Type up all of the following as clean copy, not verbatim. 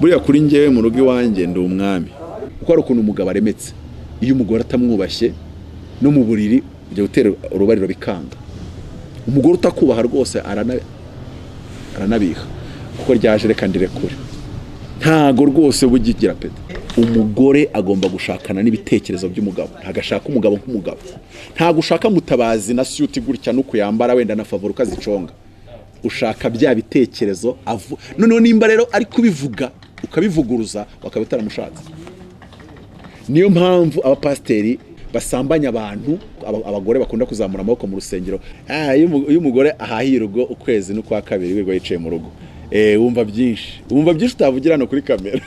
buriya kuri njyewe mu rugo iwanjye ndi umwami kuko hari ukuntu umugabo aremetse iyo umugore atamwubashye no mu buriri ujya gutera urubariro bikanga umugore utakubaha rwose aranabiha kuko ryaje reka ndirekure ntago rwose bugigira peta umugore agomba gushakana n'ibitekerezo by'umugabo ntagashaka umugabo nk'umugabo ntago ushaka mutabazi na suit gutya nuko yambara wenda na favor ukaziconga ushaka bya bitekerezo noneho nimba rero ari kubivuga ukabivuguruza wakabitaramushatse niyo mpamvu abapasteri basambanya abantu abagore bakunda kuzamura amaboko mu rusengero iyo umugore ahahiye urugo ukwezi no kwa kabiri wirwa yicaye mu rugo wumva byinshi utavugirana kuri kamera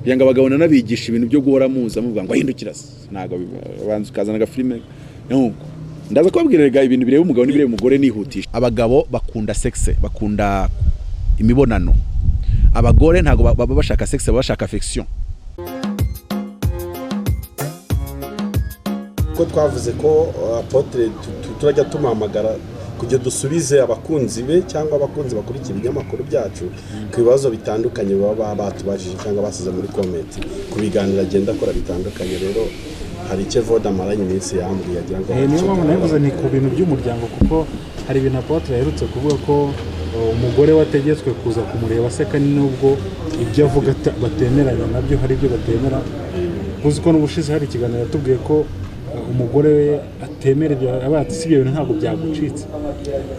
byanga abagabo nanabigisha ibintu byo guhora muza muvuga ngo ahindukira nago abanza ukazana agafilme nuko ndaza kubabwirega ibintu bireba umugabo n'ibireba umugore nihutisha abagabo bakunda sexe bakunda imibonano abagore ntago baba bashaka sexe baba bashaka affection ko twavuze ko apotre turajya tumamagara kujya dusubize abakunzi be cyangwa abakunzi bakurikira ibinyamakuru byacu ku bibazo bitandukanye baba batubajije cyangwa basize muri comment ku biganiro agenda akora bitandukanye rero hari icyo Voda amaranye iminsi yambwiye agira ngo niyo mpamvu navuze ni ku bintu by'umuryango kuko hari ibintu apotre yaherutse kuvuga ko umugore wategetswe kuza kumureba aseka nubwo ibyo avuga batemeranya nabyo hari ibyo batemera kuko n'ubushize hari ikiganiro yatubwiye ko umugore we atemera ibyo abati si ibyo ntabwo byagucitse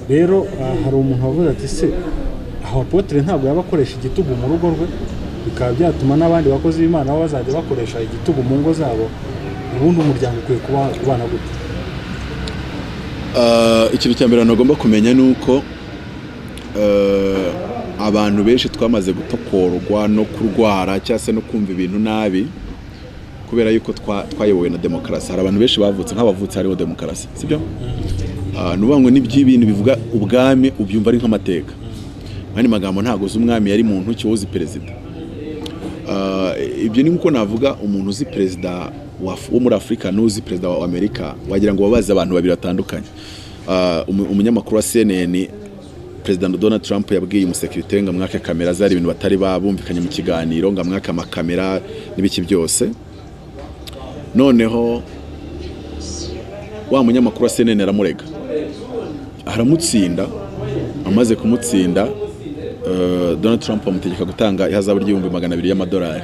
rero hari umuntu wavuze ati se aho apotre ntabwo yabakoresha igitugu mu rugo rwe bikaba byatuma n'abandi bakozi b'Imana bazajya bakoresha igitugu mu ngo zabo ubundi umuryango ukwiye kubana gute ikintu cya mbere nagomba kumenya nuko abantu benshi twamaze gutokorwa no kurwara cyangwa se no kumva ibintu nabi kubera yuko twayobowe na demokarasi hari abantu benshi bavutse nk'abavutse hariho demokarasi sibyo nubango n'iby'ibintu bivuga ubwami ubyumva ari nk'amateka mani magambo ntago uzi umwami yari muntu kiwozi perezida ibyo ni nkuko navuga umuntu uzi perezida wo muri Afrika n'uzi perezida wa Amerika wagira ngo babaze abantu babiri batandukanye umunyamakuru wa CNN President Donald Trump yabwiye umusekirite ngo mwake kamera zari ibintu batari babumvikanye mu kiganiro ngo mwake amakamera n'ibiki byose noneho wa munyamakuru wa CNN aramurega aramutsinda amaze kumutsinda Donald Trump amutegeka gutanga ihazabu $200,000 y'amadolari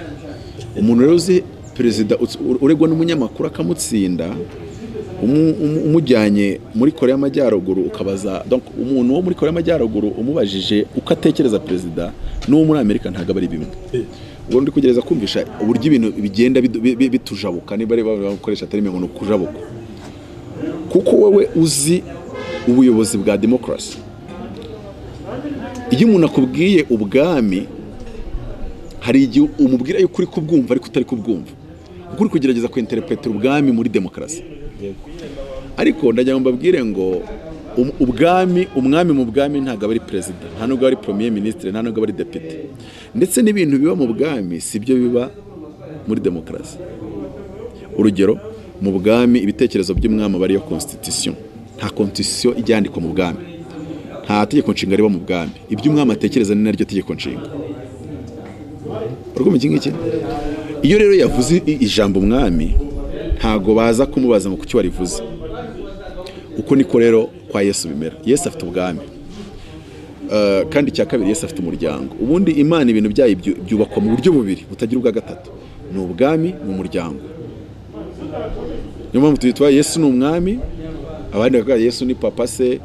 umuntu rero uzi perezida uregwa n'umunyamakuru akamutsinda umujyanye muri Korea y'Amajyaruguru ukabaza donc umuntu wo muri Korea y'Amajyaruguru umubajije uko atekereza perezida n'uwo muri Amerika ntago bari bimwe ubwo ndi kugereza kumvisha uburyo ibintu bigenda bitujabuka niba ari bakoresha atari ngo kujabuka kuko wowe uzi ubuyobozi bwa democracy iyo umuntu akubwiye ubwami hari igihe umubwira yuko uri kubwumva ariko utari kubwumva kuko uri kugerageza kwinterpretera ubwami muri demokarasi ariko ndagira ngo mbabwire ngo umwami mu bwami ntago ari perezida nta nubwo ari premier ministre nta nubwo ari depite ndetse n'ibintu biba mu bwami sibyo biba muri demokarasi urugero mu bwami ibitekerezo by'umwami bari yo constitution nta constitution ijyandikwa mu bwami nta tegeko nshinga riba mu bwami iby'umwami atekereza ni naryo tegeko nshinga urwo mu kingiki iyo rero yavuze ijambo umwami ntago baza kumubaza ngo kuki warivuze uko niko rero kwa Yesu bimera Yesu afite ubwami kandi cya kabiri Yesu afite umuryango ubundi Imana ibintu byayo byubakwa mu buryo bubiri butagira ubwa gatatu ni ubwami mu muryango niyo mpamvu twitwa Yesu ni umwami abandi bakavuga Yesu ni papa se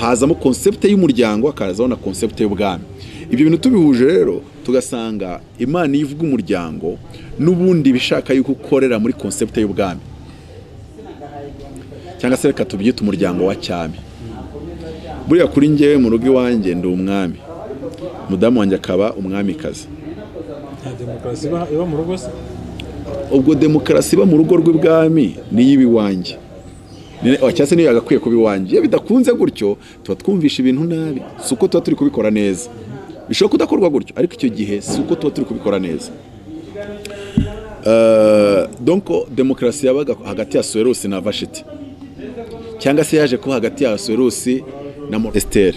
hazamo concept y'umuryango akazaho na concept y'ubwami ibyo bintu tubihuje rero tugasanga Imana ivuga umuryango n'ubundi bishaka yuko ukorera muri concept y'ubwami cyangwa se reka tubyita umuryango wa cyami buriya kuri njyewe mu rugo iwanjye ndi umwami mudamu wanjye akaba umwamikazi demokarasi iba mu rugo se ubwo demokarasi iba mu rugo rw'ibwami niyo iba iwanjye cyangwa se niyo yagakwiye kuba iwanjye iyo bidakunze gutyo tuba twumvisha ibintu nabi si uko tuba turi kubikora neza bishobora kudakorwa gutyo ariko icyo gihe si uko tuba turi kubikora neza donc demokarasi yabaga hagati ya Soros na Vashiti cyangwa se yaje ko hagati ya Soros na Esther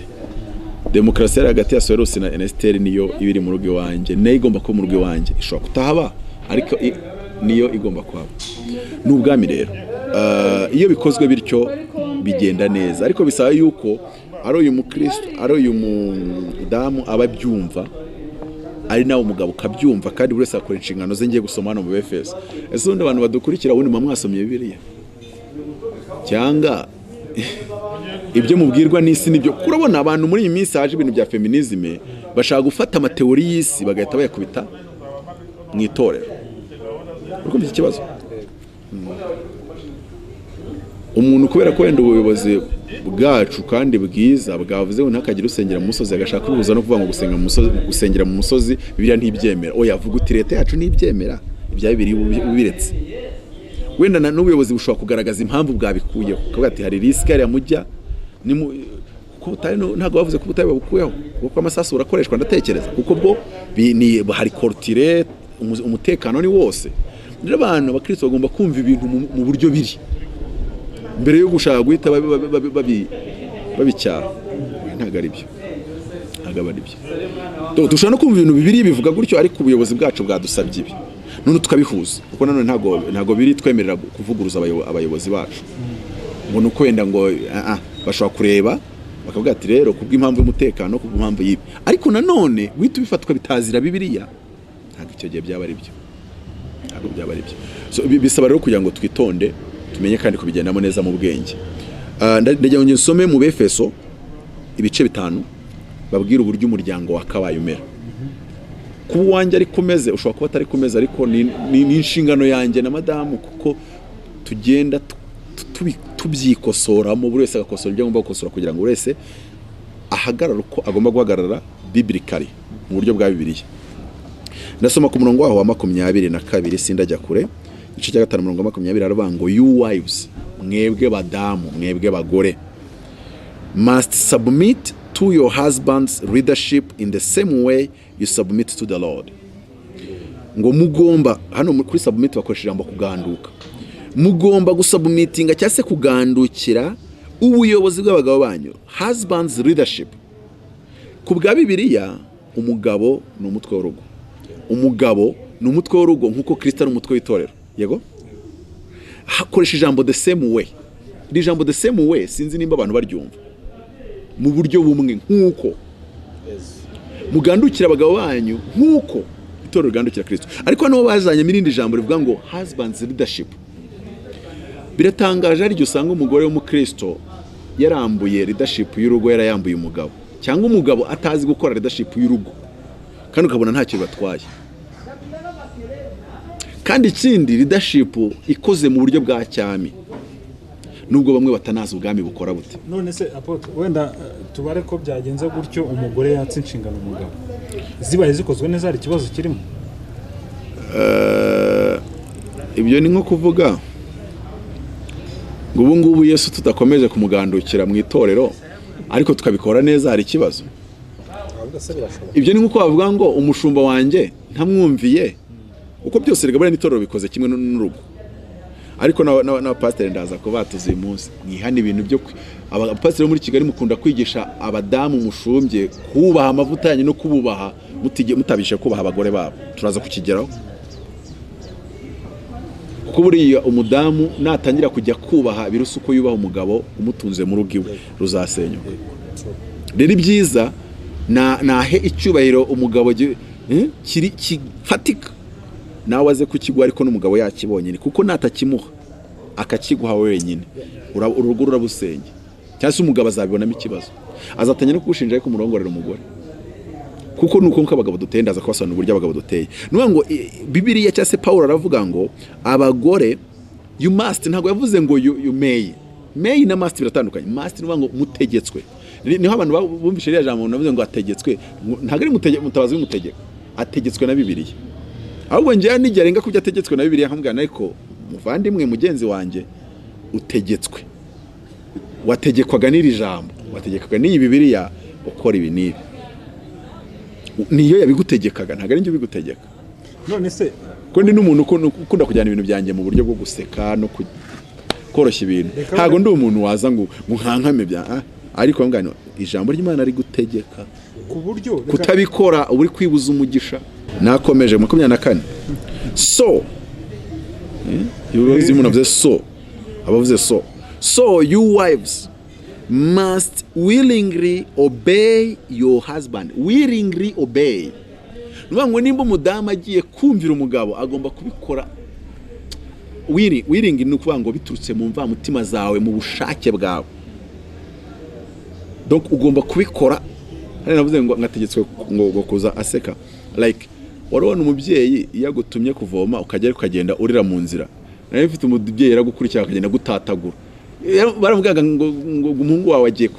demokarasi yari hagati ya Soros na Esther niyo ibiri mu rugo iwanjye, nayo igomba kuba mu rugo iwanjye, ishobora kutahaba ariko niyo igomba kuhaba. Ni ubwami rero, iyo bikozwe bityo bigenda neza, ariko bisaba yuko ari uyu mukristo ari uyu mudamu aba abyumva, ari nawe umugabo ukabyumva, kandi buri wese akora inshingano ze. Ngiye gusoma hano mu Efeso. Ese ubundi abantu badukurikira ubundi mwasomye Bibiliya cyangwa ibyo mubwirwa n'isi nibyo? Kurabona abantu muri iyi minsi haje ibintu bya feminisme, bashaka gufata amateori y'isi bagahita bayakubita mu itorero. Urumva iki kibazo? Umuntu kubera ko wenda ubuyobozi bwacu kandi bwiza bwavuze ngo ntakagire usengera mu musozi, agashaka kubuza no kuvuga ngo gusengera mu musozi Bibiliya ntibyemera. Oya, vuga uti leta yacu ntibyemera, ibya Bibiliya ubiretse. Wenda n'ubuyobozi bushobora kugaragaza impamvu bwabikuyeho, kuvuga ati hari risk ya mujya kuko ntabwo bavuze ko ubutayu babukuyeho, kuko amasasu urakoreshwa ndatekereza, kuko bwo hari kortire, umutekano ni wose. Rero abantu abakristo bagomba kumva ibintu mu buryo biri mbere yo gushaka guhita babicyaha. Ntabwo ari byo, ntabwo ari byo. Dushobora no kumva ibintu bibiri bivuga gutyo, ariko ubuyobozi bwacu bwadusabye ibi, none tukabihuza, kuko nanone ntabwo biri twemerera kuvuguruza abayobozi bacu ngo nuko wenda ngo bashobora kureba bakavuga ati rero kubw'impamvu y'umutekano, kubw'impamvu y'ibi, ariko nanone wita ubifatwa bitazira Bibiliya, ntabwo icyo gihe byaba ari byo, ntabwo byaba ari byo. So bisaba rero kugira ngo twitonde, tumenye kandi kubigendamo neza mu bwenge. Ndagira ngo nsome mu Befeso ibice 5 babwira uburyo umuryango wakabaye umera. Kuba wanjye ari kumeze, ushobora kuba atari kumeze, ariko ni inshingano yanjye na madamu, kuko tugenda tubyikosoramo, buri wese agakosora ibyo agomba gukosora kugira ngo buri wese ahagarara uko agomba guhagarara biblically mu buryo bwa Bibiliya. Ndasoma ku murongo waho wa 22, sindajya kure. Igice cya 5 murongo wa 20 aravuga ngo you wives, mwebwe badamu, mwebwe bagore, must submit to your husband's leadership in the same way you submit to the Lord. Ngo mugomba, hano kuri submit bakoresha ijambo kuganduka, mugomba gusubmitinga cyangwa se kugandukira ubuyobozi bw'abagabo banyu, husband's leadership. Ku bwa Bibiliya umugabo ni umutwe w'urugo, umugabo ni umutwe w'urugo nk'uko Kristo ari umutwe w'itorero. Yego, hakoresha ijambo the same way. Iri jambo the same way sinzi nimba abantu baryumva mu buryo bumwe, nk'uko mugandukira abagabo banyu nk'uko itorero rigandukira Kristo. Ariko nabo bazanye irindi jambo rivuga ngo husband's leadership. Biratangaje ari usanga umugore w'umukristo yarambuye leadership y'urugo, yarayambuye umugabo, cyangwa umugabo atazi gukora leadership y'urugo, kandi ukabona ntacyo batwaye. Kandi ikindi, leadership ikoze mu buryo bwa cyami, nubwo bamwe batanazi ubwami bukora bute. None se apotre, wenda tubare ko byagenze gutyo umugore yatse inshingano umugabo, zibaye zikozwe neza, hari ikibazo kirimo? Ibyo ni nko kuvuga ngo ubu ngubu Yesu tutakomeje kumugandukira mu itorero ariko tukabikora neza, hari ikibazo? Ibyo ni nko bavuga ngo umushumba wanjye ntamwumviye, uko byose rigabura n'itorero bikoze kimwe n'urugo. Ariko na pastor ndaza ko batuze umunsi mwihana ibintu byo abapastor muri Kigali mukunda kwigisha abadamu mushumbye kubaha amavuta yanyu no kububaha mutabishe kubaha abagore babo. Turaza kukigeraho, kuko buriya umudamu natangira kujya kubaha birusa uko yubaha umugabo umutunze mu rugo iwe ruzasenyuka. Rero byiza nahe icyubahiro umugabo kiri kifatika, nawe aze kukigwa, ariko n'umugabo yakibonye, kuko natakimuha akakiguha wenyine urugo rurabusenge, cyangwa se umugabo azabibonamo ikibazo, azatanya no kugushinja ariko umurongorera umugore, kuko nuko nk'abagabo duteye. Ndaza kubasobanurira uburyo abagabo duteye. Nuvuga ngo Bibiliya cyangwa se Paulo aravuga ngo abagore you must, ntabwo yavuze ngo you may na must biratandukanye. Must nuvuga ngo mutegetswe, niho abantu bumvishe iriya jambo navuze ngo ategetswe, ntabwo ari mutabazi w'umutegeka, ategetswe na Bibiliya. Ahubwo njye nijya renga kubyo ategetswe na Bibiliya nkambwana, ariko muvandimwe mugenzi wanjye utegetswe, wategekwaga n'iri jambo, wategekwaga n'iyi Bibiliya ukora ibi n'ibi, niyo yabigutegekaga, ntabwo ari njye ubigutegeka. None se ko ndi n'umuntu ukunda kujyana ibintu byanjye mu buryo bwo guseka no koroshya ibintu, ntabwo ndi umuntu waza ngo nkankame bya ariko ngano ijambo ry'Imana ari gutegeka ku buryo kutabikora uri kwibuza umugisha. Nakomeje 24 so umuntu avuze so abavuze so you wives must willingly obey your husband. Willingly obey ngo nimba umudamu agiye kumvira umugabo agomba kubikora. Willing ni ukuvuga ngo biturutse mu mva mutima zawe mu bushake bwawe, donc ugomba kubikora. Hari navuze ngo ngategetswe ngo kuza aseka like warabona umubyeyi iyo agutumye kuvoma ukagenda urira mu nzira, nawe mfite umubyeyi yaragukurikira akagenda gutatagura. Baravugaga ngo umuhungu wawe agiye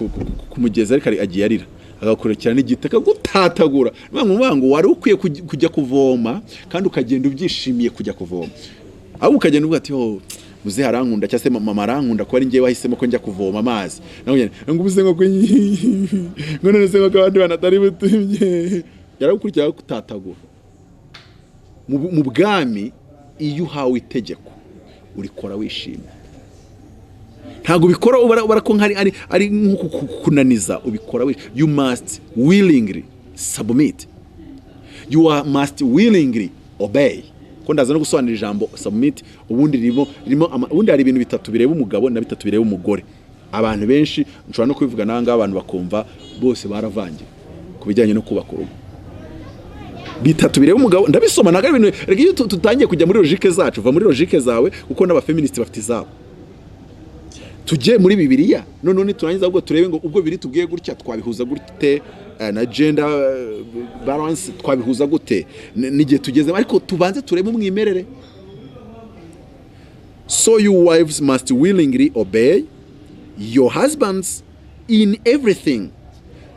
kumugeza ariko agiye arira agakurikira n'igitaka gutatagura. Ngo wari ukwiye kujya kuvoma kandi ukagenda ubyishimiye kujya kuvoma, aho ukagenda uvuga ati oh muze harankunda cyase mama arankunda ko ari ngiye wahisemo ko njya kuvoma amazi. Ngo ubuze ngo none se ngo abandi banatari butumye yaragukurikira gutatagura. Mu bwami iyo uhawe itegeko urikora wishimye, ntago bikora ubara ko ari kunaniza, ubikora you must willingly submit, you must willingly obey. Ko ndaza no gusobanura ijambo submit ubundi ubundi hari ibintu bitatu bireba umugabo na bitatu bireba umugore. Abantu benshi nshobora no kubivuga nanga abantu bakumva bose baravangiye kubijyanye no kubaka urugo. Bitatu bireba umugabo ndabisoma naga ibintu rege iyo tutangiye kujya muri logique zacu, va muri logique zawe kuko n'abafeminist bafite izabo. Tujye muri Bibiliya none turangiza ubwo turebe ngo ubwo biri tubwiye gutya twabihuza gute na gender balance twabihuza gute n'igihe tugeze, ariko tubanze turebe umwimerere. So you wives must willingly obey your husbands in everything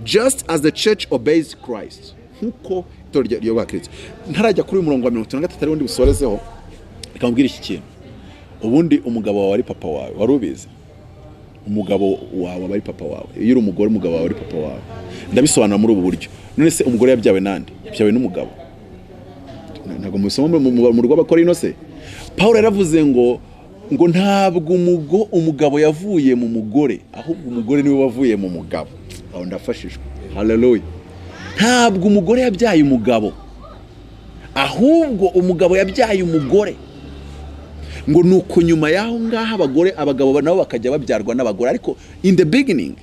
just as the church obeys Christ. Nkuko itorero rya Kristo. Ntarajya kuri umurongo wa 33 ari wundi busorezeho ikambwira iki kintu. Ubundi umugabo wawe ari papa wawe, warubize umugabo wawe ari papa wawe. Iyo uri umugore umugabo wawe ari papa wawe. Ndabisobanura muri ubu buryo. None se umugore yabyawe nande? Yabyawe n'umugabo. Ntago musoma mu rugo bakora inose. Paulo yaravuze ngo ntabwo umugabo yavuye mu mugore, ahubwo umugore niwe wavuye mu mugabo. Aho ndafashishwe. Hallelujah. Ntabwo umugore yabyaye umugabo, ahubwo umugabo yabyaye umugore. Ngo nuko nyuma yaho ngaha abagabo nabo bakajya babyarwa n'abagore, ariko in the beginning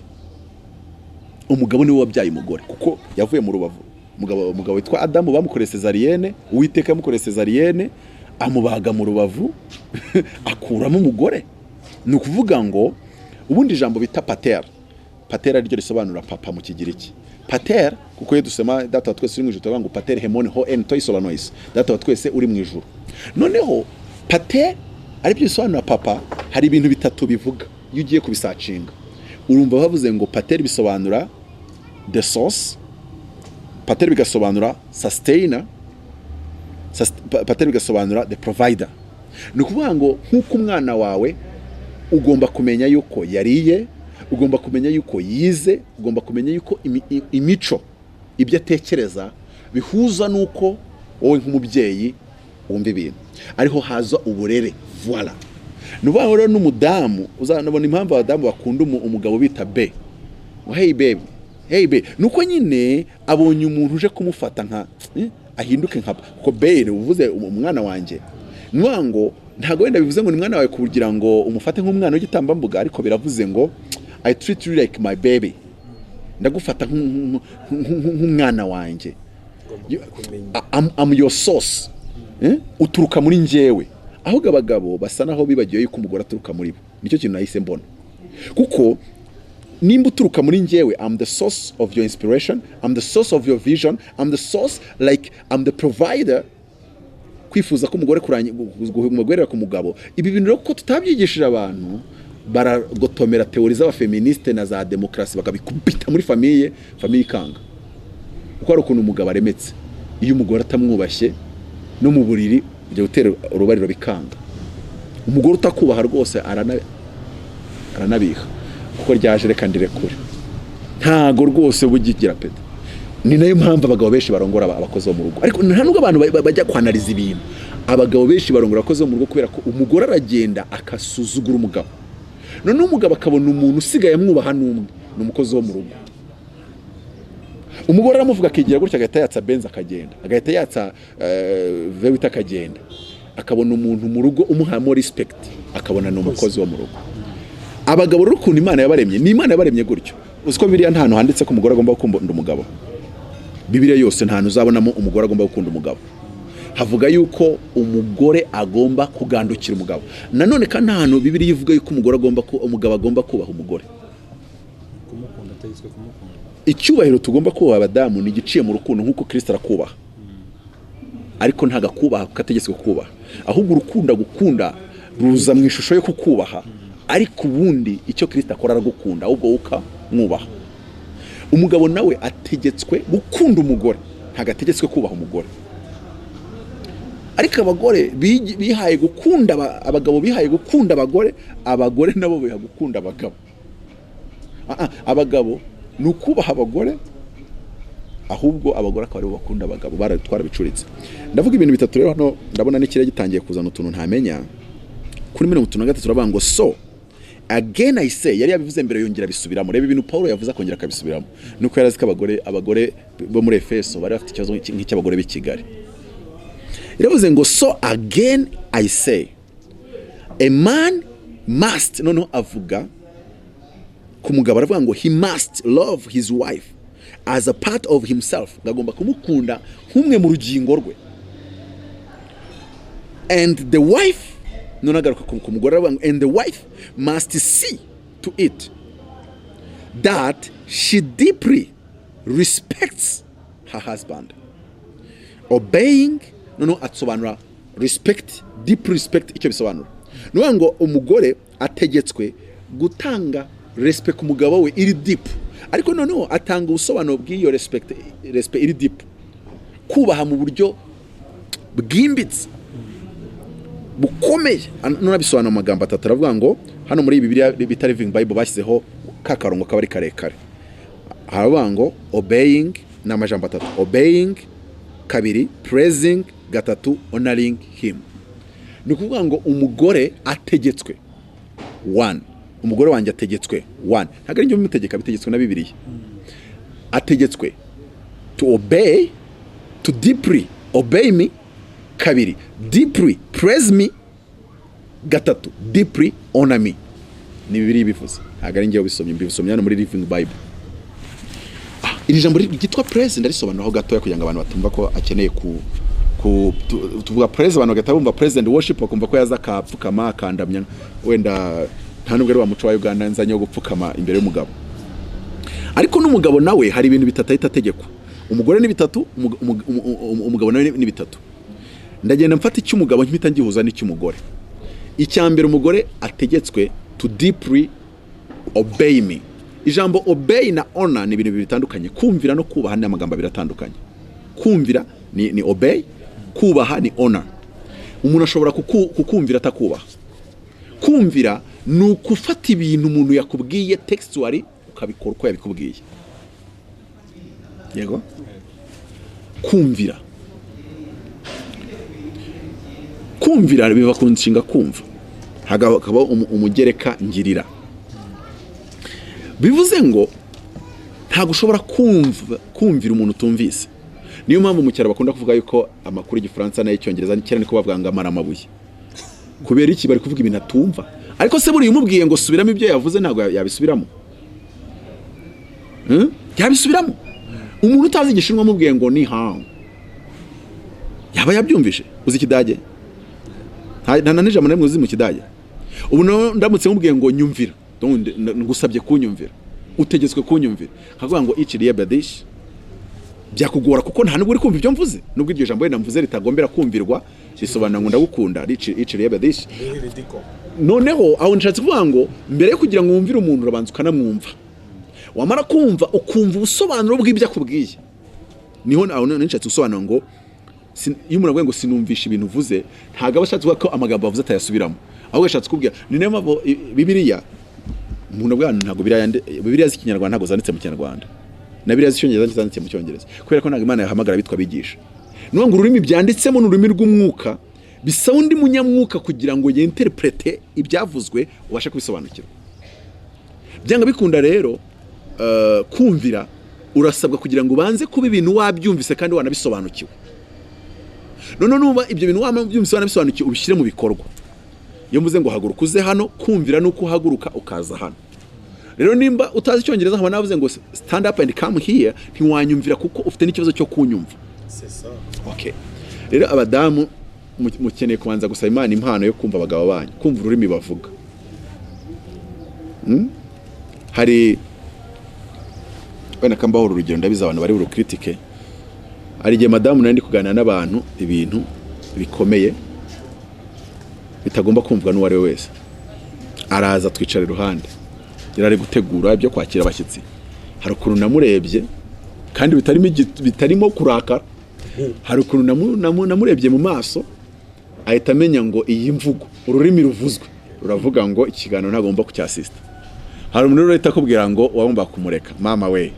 umugabo niwe wabyaye umugore kuko yavuye mu rubavu. Umugabo witwa Adamu bamukoreye cesarienne, Uwiteka yamukoreye cesarienne amubaga mu rubavu akuramo umugore. Ni ukuvuga ngo ubundi ijambo bita pater ryo risobanura papa mu Kigiriki. Pater kuko iyo dusema data wa twese uri mu ijuru tuvuga ngo pater hemon ho en toisolonois, data wa twese uri mu ijuru. Noneho pater ari byo bisobanura papa, hari ibintu bitatu bivuga iyo ugiye kubisacinga. Urumva bavuze ngo pater bisobanura the source, pater bigasobanura sustainer, pater bigasobanura the provider. Ni ukuvuga ngo nk'uko umwana wawe ugomba kumenya yuko yariye, ugomba kumenya yuko yize, ugomba kumenya yuko imico ibyo atekereza bihuza nuko wowe nk'umubyeyi wumva ibintu, ariho haza uburere. Voilà. Nubaho rero n'umudamu uzanabona impamvu abadamu bakunda umugabo bita be. Hey baby, hey baby. Nuko nyine abonye umuntu uje kumufata nka ahinduke nka ko be uvuze umwana wanje. Nwango ntago wenda bivuze ngo ni mwana wawe kugira ngo umufate nk'umwana w'igitambambuga, ariko biravuze ngo I treat you like my baby. Ndagufata nk'umwana wanje. I'm your source. Uturuka muri njyewe. Ahubwo abagabo basa naho bibagiye yuko umugore aturuka muri bo. Nicyo kintu nahise mbona. Kuko nimba uturuka muri njyewe, I'm the source of your inspiration, I'm the source of your vision, I'm the source, like I'm the provider. Kwifuza ko umugore guhumugwerera ku mugabo. Ibi bintu rero ko tutabyigishije abantu baragotomera teori z'abafeministe na za demokrasi bakabikubita muri famille ikanga. Uko ari ukuntu umugabo aremetse, iyo umugore atamwubashye no mu buriri ujya gutera urubariro bikanga. Umugore utakubaha rwose aranabiha kuko ryaje reka ndirekure, ntago rwose bugigira pete. Ni nayo mpamvu abagabo benshi barongora abakozi bo mu rugo, ariko nta nubwo abantu bajya kwanariza ibintu. Abagabo benshi barongora abakozi bo mu rugo kubera ko umugore aragenda akasuzugura umugabo, none umugabo akabona umuntu usigaye amwubaha n'umwe ni umukozi wo mu rugo. Umugore aramuvuga akigira gutya agahita yatsa Benz akagenda, agahita yatsa Vewita akagenda, akabona umuntu mu rugo umuhamo respect, akabona ni umukozi wo mu rugo. Abagabo rero ukuntu Imana yabaremye, ni Imana yabaremye gutyo. Uziko Bibiliya nta hantu handitse ko umugore agomba gukunda umugabo. Bibiliya yose nta hantu uzabonamo umugore agomba gukunda umugabo. Havuga yuko umugore agomba kugandukira umugabo. Nanone kandi nta hantu Bibiliya ivuga yuko umugabo agomba kubaha umugore. Kumukunda ategetswe kumukunda. Icyubahiro tugomba kubaha abadamu ni igiciye mu rukundo nk'uko Kristo arakubaha. Ariko ntaga kubaha kategetswe kubaha. Ahubwo urukunda gukunda ruza mu ishusho yo kukubaha. Ariko ubundi icyo Kristo akora aragukunda ahubwo ukamwubaha. Umugabo nawe ategetswe gukunda umugore, ntagategetswe kubaha umugore. Ariko abagore bihaye gukunda abagabo bihaye gukunda abagore nabo biha gukunda abagabo. Abagabo ni ukubaha abagore, ahubwo abagore akaba aribo bakunda abagabo. Baratwara bicuritse. Ndavuga ibintu bitatu rero hano, ndabona n'ikirere gitangiye kuzana utuntu ntamenya. Kuri 33 turavuga ngo so again I say, yari yabivuze mbere yongera bisubiramo. Reba ibintu Paulo yavuze akongera akabisubiramo. Nuko yarazi ko abagore bo muri Efeso bari bafite ikibazo nk'icy'abagore b'i Kigali. Yaravuze ngo so again I say a man must, noneho avuga ku mugabo, aravuga ngo he must love his wife as a part of himself, ngagomba kumukunda nk'umwe mu rugingo rwe. And the wife, none agaruka ku mugore, aravuga ngo and the wife must see to it that she deeply respects her husband, obeying, noneho atsobanura respect, deep respect. Icyo bisobanura nuvuga ngo umugore ategetswe gutanga respect ku mugabo we iri deep, ariko noneho atanga ubusobanuro bw'iyo respect iri deep, kubaha mu buryo bwimbitse bukomeye. None bisobanura amagambo atatu, aravuga ngo hano muri Bibiliya bita Living Bible bashyizeho kakarongo kabari karekare. Haravuga ngo obeying, na amajambo atatu, obeying, kabiri praising, gatatu honoring him. Ni kuvuga ngo umugore ategetswe, one, umugore wanjye ategetswe, one, ntabwo ari njye umutegeka, bitegetswe na Bibiliya. Ategetswe to obey, to deeply obey me, kabiri deeply praise me, gatatu deeply honor me. Ni Bibiliya bivuze, ntabwo ari njye ubisomye hano muri Living Bible. Iri jambo ryitwa praise ndarisobanuraho gatoya kugira ngo abantu batumva ko akeneye tuvuga praise, abantu bagatabumva praise and worship bakumva ko yaza kapfukama akandamya, wenda nta nubwo ari wa muco wa Uganda nzanye wo gupfukama imbere y'umugabo. Ariko n'umugabo nawe hari ibintu bitatu ahita ategekwa. Umugore ni bitatu, umugabo nawe ni bitatu. Ndagenda mfata icy'umugabo nk'impita ngihuza n'icy'umugore. Icyambere umugore ategetswe to deeply obey me. Ijambo obey na honor ni ibintu bitandukanye. Kumvira no kubaha ni amagambo biratandukanye. Kumvira ni obey, kubaha ni honor. Umuntu ashobora kukumvira atakubaha. Kumvira ni ukufata ibintu umuntu yakubwiye textually ukabikora uko yabikubwiye. Yego? Kumvira biva ku nshinga kumva, hakaba umugereka ngirira. Bivuze ngo ntabwo ushobora kumvira umuntu utumvise. Niyo mpamvu mu cyaro bakunda kuvuga yuko amakuru y'Igifaransa n'Icyongereza ni cyane niko bavuga ngo amara amabuye. Kubera iki bari kuvuga ibintu atumva? Ariko se buri umubwiye ngo subiramo ibyo yavuze ntabwo yabisubiramo. Yabisubiramo. Umuntu utazi Igishinwa amubwiye ngo ni hao, yaba yabyumvishe. Uzi Ikidage? Nta n'ijambo na rimwe uzi mu Kidage. Ubu ndamutse mubwiye ngo nyumvira, ngusabye kunyumvira, utegetswe kunyumvira, nkavuga ngo iciriye badish, byakugora kuko nta nubwo uri kumva ibyo mvuze. Nubwo iryo jambo namvuze ritagombera kumvirwa, risobanura ngo ndagukunda, iciriye badish. Noneho aho nshatse kuvuga ngo mbere yo kugira ngo wumvire umuntu urabanza ukanamwumva. Wamara kumva ukumva ubusobanuro bw'ibyo akubwiye. Niho aho nshatse gusobanura ngo iyo umuntu avuga ngo sinumvisha ibintu uvuze, ntago abashatse kuvuga ko amagambo avuze atayasubiramo. Ahubwo yashatse kubwira ni nayo mpamvu Bibiliya umuntu abwana ntago Bibiliya z'Ikinyarwanda ntago zanditse mu Kinyarwanda, na Bibiliya z'Icyongereza zanditse mu Cyongereza, kubera ko ntago Imana yahamagara bitwa bigisha. Nuko ngo ururimi byanditsemo n'ururimi rw'umwuka, bisaba undi munyamwuka kugira ngo yinterprete ibyavuzwe ubashe kubisobanukirwa. Byanga bikunda rero kumvira urasabwa kugira ngo ubanze kuba ibintu wabyumvise kandi wanabisobanukiwe. None nuba ibyo bintu wabyumvise wanabisobanukiwe ubishyire mu bikorwa. Iyo mvuze ngo haguruka uze hano, kumvira nuko uhaguruka ukaza hano. Rero nimba utazi icyongereza nkaba navuze ngo stand up and come here, ntiwanyumvira kuko ufite n'ikibazo cyo kunyumva. Okay. Rero abadamu mukeneye kubanza gusaba Imana impano yo kumva abagabo banyu, kumva ururimi bavuga. Hari wenda kambaho urugero ndabiza abantu bari urukritike. Ari gihe madamu nandi kuganira n'abantu ibintu bikomeye bitagomba kumvwa n'uwari wese. Araza twicara iruhande. Yarari gutegura ibyo kwakira abashyitsi. Hari ukuntu namurebye kandi bitarimo kurakara. Hari ukuntu namurebye mu maso ahita amenya ngo iyi mvugo ururimi ruvuzwe ruravuga ngo ikiganiro ntagomba kucyasista. Hari umuntu rero ahita akubwira ngo wagomba kumureka mama we.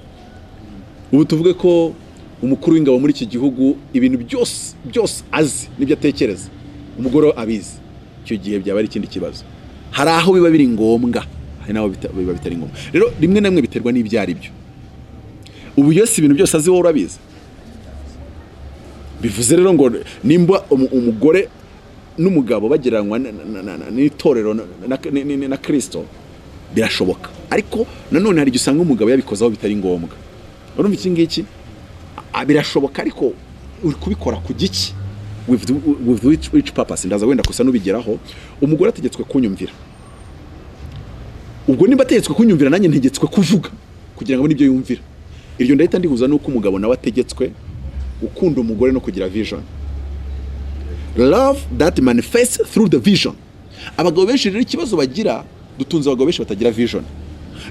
Ubu tuvuge ko umukuru w'ingabo muri iki gihugu ibintu byose azi nibyo atekereza umugore abizi, icyo gihe byaba ari ikindi kibazo. Hari aho biba biri ngombwa, hari naho biba bitari ngombwa. Rero rimwe na rimwe biterwa n'ibyari byo. Ubu yose ibintu byose azi wowe urabizi. Bivuze rero ngo nimba umugore n'umugabo bagereranywa n'itorero na Kristo birashoboka, ariko nanone hari gisanga umugabo yabikozaho bitari ngombwa. Urumva iki ngiki birashoboka, ariko uri kubikora ku giki with which purpose? Ndaza wenda kusa n'ubigeraho. Umugore ategetswe kunyumvira. Ubwo nimba ategetswe kunyumvira nanjye ntegetswe kuvuga kugira ngo nibyo yumvira. Iryo ndahita ndihuza nuko umugabo nawe ategetswe ukunda umugore no kugira vision. Love that manifests through the vision. Abagabo benshi rero ikibazo bagira, dutunze abagabo benshi batagira vision.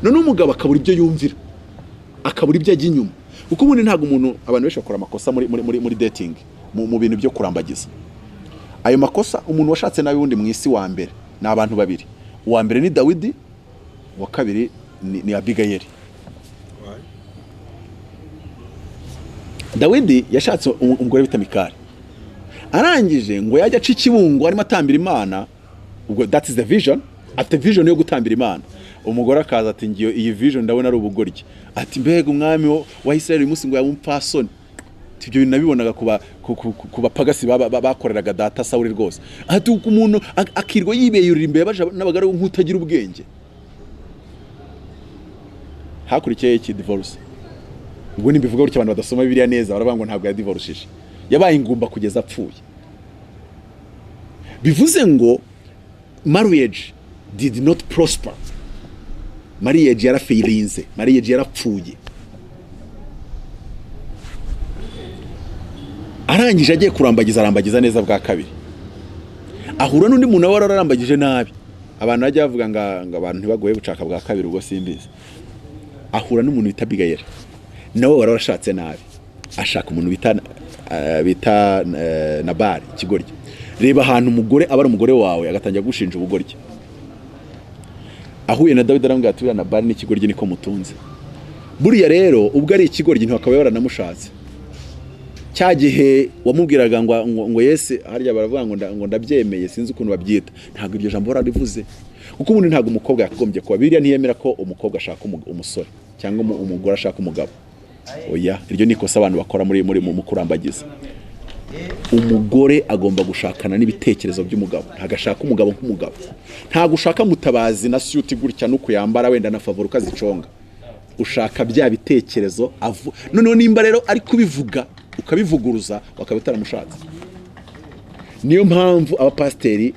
None umugabo akabura ibyo yumvira, akabura ibyo ajya inyuma. Kuko ubundi ntago umuntu, abantu benshi bakora amakosa muri dating, mu bintu byo kurambagiza. Ayo makosa umuntu washatse nawe wundi mu isi wa mbere ni abantu babiri. Uwa mbere ni Dawidi, uwa kabiri ni Abigail. Dawidi yashatse umugore bita Mikali. Arangije ngo yajya aca ikibungo arimo atambira Imana. Ubwo that is the vision. Afite vision yo gutambira Imana. Umugore akaza ati ngiyo iyi vision ndabona ari ubugoryi. Ati mbega umwami wa Israel uyu munsi ngo yamumpfasoni. Ibyo bintu nabibonaga kuba pagasi bakoreraga data Sawuli rwose. Ati uko umuntu akirwa yibeyurira imbere baje n'abagaragu nk'utagira ubwenge. Hakurikiye iki divorce. Ubwo nimbivuga gutya abantu badasoma Bibiliya neza baravuga ngo ntabwo ya divorceje. Yabaye ingumba kugeza apfuye. Bivuze ngo marriage did not prosper. Marriage yarafeilinze, marriage yarapfuye. Arangije agiye arambagiza neza bwa kabiri. Ahura n'undi muntu wari arambagije nabi. Abantu bajya bavuga ngo abantu ntibagoye gucaka bwa kabiri ubwo simbizi. Ahura n'umuntu bita Abigail. Nawe warashatse nabi. Ashaka umuntu bita Nabali ikigoryi. Reba ahantu umugore aba ari umugore wawe agatangira gushinja ubugoryi. Ahuye na Dawidi arambwira ati Nabali n'ikigoryi niko mutunze. Buriya rero ubwo ari ikigoryi ntibakaba yaranamushatse. Cyagihe wamubwiraga ngo Yesu harya baravuga ngo ndabyemeye sinzi ukuntu babyita. Ntabwo iryo jambo rarivuze. Kuko ubundi ntabwo umukobwa yakombye kuba. Bibiliya ntiyemera ko umukobwa ashaka umusore cyangwa umugore ashaka umugabo. Oya, iryo nikosa abantu bakora muri mu kurambagiza. Umugore agomba gushakana n'ibitekerezo by'umugabo. Ntagashaka umugabo nk'umugabo. Ntago ushaka mutabazi na suit gutya no kuyambara wenda na favor ukaziconga. Ushaka bya bitekerezo noneho nimba rero ari kubivuga ukabivuguruza wakabitaramushatse. Niyo mpamvu abapasteri